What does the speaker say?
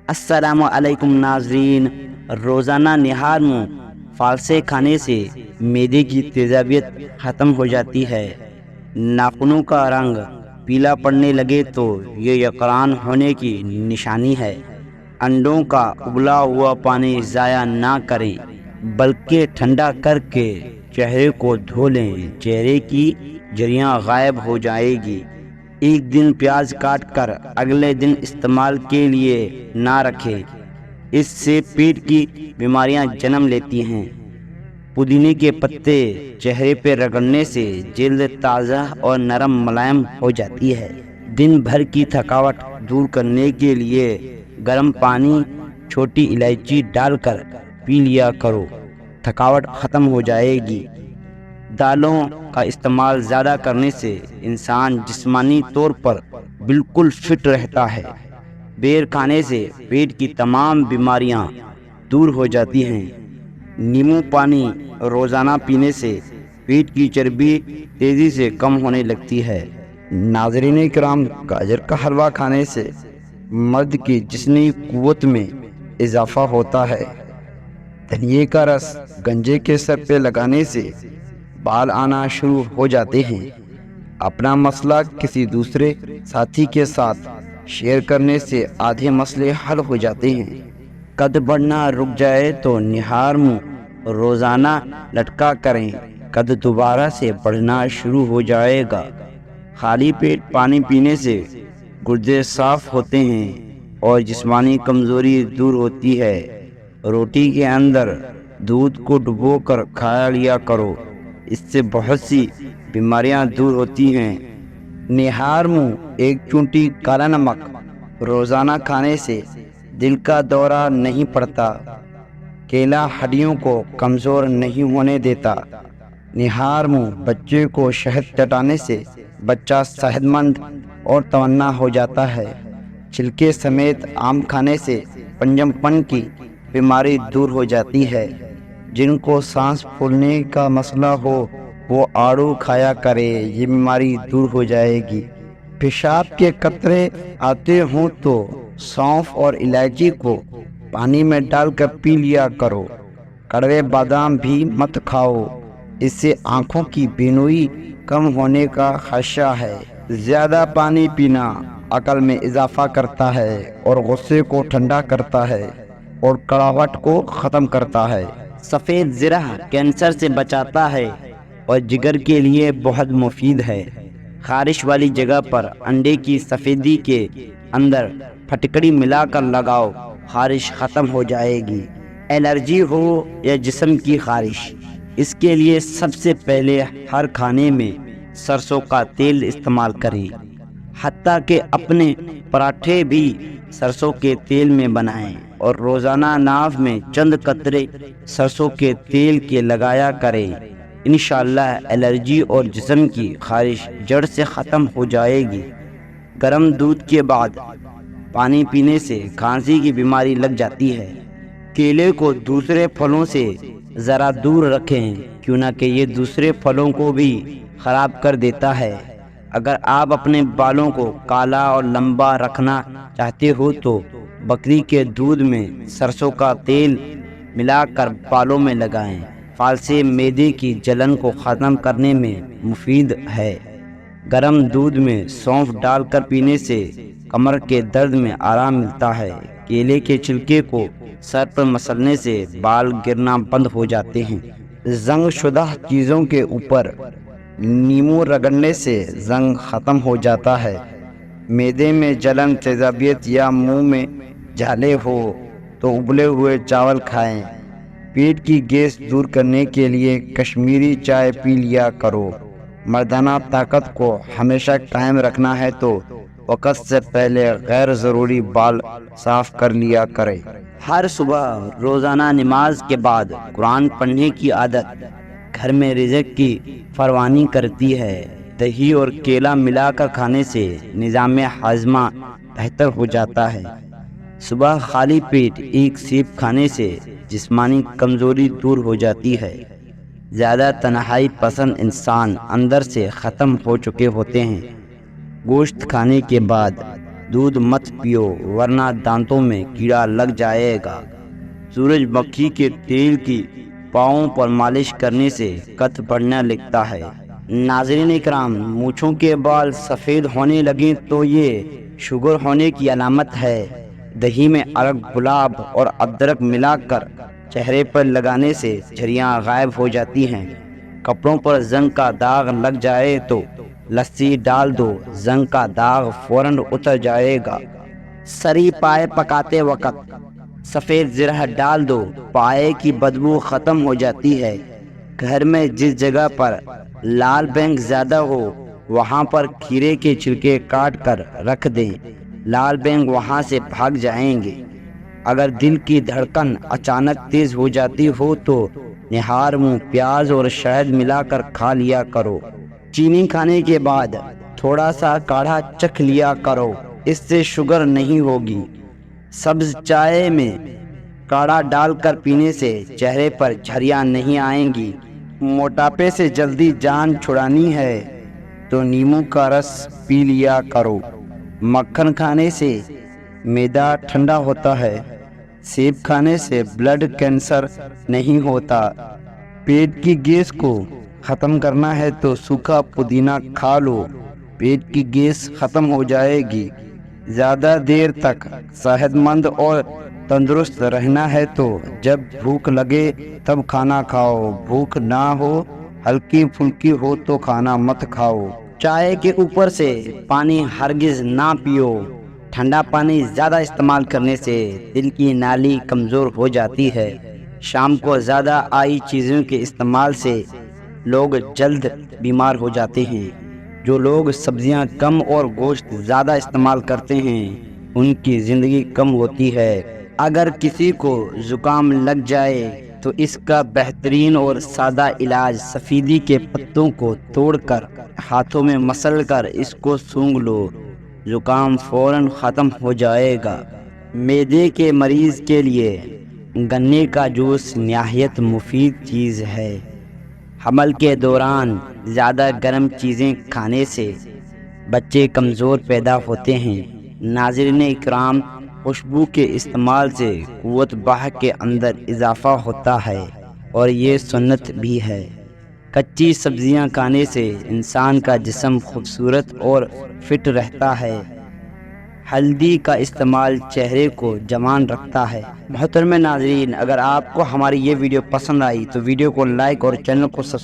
السلام علیکم ناظرین، روزانہ نہار منہ پھل سے کھانے سے معدے کی تیزابیت ختم ہو جاتی ہے۔ ناخنوں کا رنگ پیلا پڑنے لگے تو یہ یقران ہونے کی نشانی ہے۔ انڈوں کا ابلا ہوا پانی ضائع نہ کریں بلکہ ٹھنڈا کر کے چہرے کو دھو لیں، چہرے کی جریاں غائب ہو جائے گی۔ ایک دن پیاز کاٹ کر اگلے دن استعمال کے لیے نہ رکھیں، اس سے پیٹ کی بیماریاں جنم لیتی ہیں۔ پودینے کے پتے چہرے پہ رگڑنے سے جلد تازہ اور نرم ملائم ہو جاتی ہے۔ دن بھر کی تھکاوٹ دور کرنے کے لیے گرم پانی چھوٹی الائچی ڈال کر پی لیا کرو، تھکاوٹ ختم ہو جائے گی۔ دالوں کا استعمال زیادہ کرنے سے انسان جسمانی طور پر بالکل فٹ رہتا ہے۔ بیر کھانے سے پیٹ کی تمام بیماریاں دور ہو جاتی ہیں۔ نیمبو پانی روزانہ پینے سے پیٹ کی چربی تیزی سے کم ہونے لگتی ہے۔ ناظرین کرام، گاجر کا حلوہ کھانے سے مرد کی جسمانی قوت میں اضافہ ہوتا ہے۔ دھنیے کا رس گنجے کے سر پہ لگانے سے بال آنا شروع ہو جاتے ہیں۔ اپنا مسئلہ کسی دوسرے ساتھی کے ساتھ شیئر کرنے سے آدھے مسئلے حل ہو جاتے ہیں۔ قد بڑھنا رک جائے تو نہار منہ روزانہ لٹکا کریں، قد دوبارہ سے بڑھنا شروع ہو جائے گا۔ خالی پیٹ پانی پینے سے گردے صاف ہوتے ہیں اور جسمانی کمزوری دور ہوتی ہے۔ روٹی کے اندر دودھ کو ڈبو کر کھا لیا کرو، اس سے بہت سی بیماریاں دور ہوتی ہیں۔ نہار منہ ایک چونٹی کالا نمک روزانہ کھانے سے دل کا دورہ نہیں پڑتا۔ کیلا ہڈیوں کو کمزور نہیں ہونے دیتا۔ نہار منہ بچے کو شہد چٹانے سے بچہ صحت مند اور توانا ہو جاتا ہے۔ چھلکے سمیت آم کھانے سے پنجم پن کی بیماری دور ہو جاتی ہے۔ جن کو سانس پھولنے کا مسئلہ ہو وہ آڑو کھایا کرے، یہ بیماری دور ہو جائے گی۔ پیشاب کے قطرے آتے ہوں تو سونف اور الائچی کو پانی میں ڈال کر پی لیا کرو۔ کڑوے بادام بھی مت کھاؤ، اس سے آنکھوں کی بینائی کم ہونے کا خدشہ ہے۔ زیادہ پانی پینا عقل میں اضافہ کرتا ہے اور غصے کو ٹھنڈا کرتا ہے اور کڑواہٹ کو ختم کرتا ہے۔ سفید زرہ کینسر سے بچاتا ہے اور جگر کے لیے بہت مفید ہے۔ خارش والی جگہ پر انڈے کی سفیدی کے اندر پھٹکڑی ملا کر لگاؤ، خارش ختم ہو جائے گی۔ الرجی ہو یا جسم کی خارش، اس کے لیے سب سے پہلے ہر کھانے میں سرسوں کا تیل استعمال کریں، حتیٰ کہ اپنے پراٹھے بھی سرسوں کے تیل میں بنائیں اور روزانہ ناف میں چند قطرے سرسوں کے تیل کے لگایا کریں۔ انشاءاللہ الرجی اور جسم کی خارش جڑ سے ختم ہو جائے گی۔ گرم دودھ کے بعد پانی پینے سے کھانسی کی بیماری لگ جاتی ہے۔ کیلے کو دوسرے پھلوں سے ذرا دور رکھیں، کیوں نہ کہ یہ دوسرے پھلوں کو بھی خراب کر دیتا ہے۔ اگر آپ اپنے بالوں کو کالا اور لمبا رکھنا چاہتے ہو تو بکری کے دودھ میں سرسوں کا تیل ملا کر بالوں میں لگائیں، پھل سے معدے کی جلن کو ختم کرنے میں مفید ہے۔ گرم دودھ میں سونف ڈال کر پینے سے کمر کے درد میں آرام ملتا ہے۔ کیلے کے چھلکے کو سر پر مسلنے سے بال گرنا بند ہو جاتے ہیں۔ زنگ شدہ چیزوں کے اوپر نیمبو رگڑنے سے زنگ ختم ہو جاتا ہے۔ معدے میں جلن، تیزابیت یا منہ میں جھالے ہو تو ابلے ہوئے چاول کھائیں۔ پیٹ کی گیس دور کرنے کے لیے کشمیری چائے پی لیا کرو۔ مردانہ طاقت کو ہمیشہ قائم رکھنا ہے تو وقت سے پہلے غیر ضروری بال صاف کر لیا کرے۔ ہر صبح روزانہ نماز کے بعد قرآن پڑھنے کی عادت گھر میں رزق کی فراوانی کرتی ہے۔ دہی اور کیلا ملا کر کھانے سے نظام ہاضمہ بہتر ہو جاتا ہے۔ صبح خالی پیٹ ایک سیب کھانے سے جسمانی کمزوری دور ہو جاتی ہے۔ زیادہ تنہائی پسند انسان اندر سے ختم ہو چکے ہوتے ہیں۔ گوشت کھانے کے بعد دودھ مت پیو ورنہ دانتوں میں کیڑا لگ جائے گا۔ سورج مکھی کے تیل کی پاؤں پر مالش کرنے سے قد بڑھنا لگتا ہے۔ ناظرین اکرام، مونچھوں کے بال سفید ہونے لگیں تو یہ شوگر ہونے کی علامت ہے۔ دہی میں ارگ گلاب اور ادرک ملا کر چہرے پر لگانے سے جھریاں غائب ہو جاتی ہیں۔ کپڑوں پر زنگ کا داغ لگ جائے تو لسی ڈال دو، زنگ کا داغ فوراً اتر جائے گا۔ سری پائے پکاتے وقت سفید زرہ ڈال دو، پائے کی بدبو ختم ہو جاتی ہے۔ گھر میں جس جگہ پر لال بینگ زیادہ ہو وہاں پر کھیرے کے چھلکے کاٹ کر رکھ دیں، لال بینگ وہاں سے بھاگ جائیں گے۔ اگر دل کی دھڑکن اچانک تیز ہو جاتی ہو تو نہار منہ پیاز اور شہد ملا کر کھا لیا کرو۔ چینی کھانے کے بعد تھوڑا سا کاڑھا چکھ لیا کرو، اس سے شوگر نہیں ہوگی۔ سبز چائے میں کاڑھا ڈال کر پینے سے چہرے پر جھریاں نہیں آئیں گی۔ موٹاپے سے جلدی جان چھڑانی ہے تو نیمبو کا رس پی لیا کرو۔ مکھن کھانے سے معدہ ٹھنڈا ہوتا ہے۔ سیب کھانے سے بلڈ کینسر نہیں ہوتا۔ پیٹ کی گیس کو ختم کرنا ہے تو سوکھا پودینہ کھا لو، پیٹ کی گیس ختم ہو جائے گی۔ زیادہ دیر تک صحت مند اور تندرست رہنا ہے تو جب بھوک لگے تب کھانا کھاؤ، بھوک نہ ہو ہلکی پھلکی ہو تو کھانا مت کھاؤ۔ چائے کے اوپر سے پانی ہرگز نہ پیو۔ ٹھنڈا پانی زیادہ استعمال کرنے سے دل کی نالی کمزور ہو جاتی ہے۔ شام کو زیادہ آئی چیزوں کے استعمال سے لوگ جلد بیمار ہو جاتے ہیں۔ جو لوگ سبزیاں کم اور گوشت زیادہ استعمال کرتے ہیں ان کی زندگی کم ہوتی ہے۔ اگر کسی کو زکام لگ جائے تو اس کا بہترین اور سادہ علاج سفیدی کے پتوں کو توڑ کر ہاتھوں میں مسل کر اس کو سونگھ لو، زکام فوراً ختم ہو جائے گا۔ معدے کے مریض کے لیے گنے کا جوس نہایت مفید چیز ہے۔ حمل کے دوران زیادہ گرم چیزیں کھانے سے بچے کمزور پیدا ہوتے ہیں۔ ناظرین اکرام، خوشبو کے استعمال سے قوت باہ کے اندر اضافہ ہوتا ہے اور یہ سنت بھی ہے۔ کچی سبزیاں کھانے سے انسان کا جسم خوبصورت اور فٹ رہتا ہے۔ ہلدی کا استعمال چہرے کو جوان رکھتا ہے۔ محترم ناظرین، اگر آپ کو ہماری یہ ویڈیو پسند آئی تو ویڈیو کو لائک اور چینل کو سبسکرائب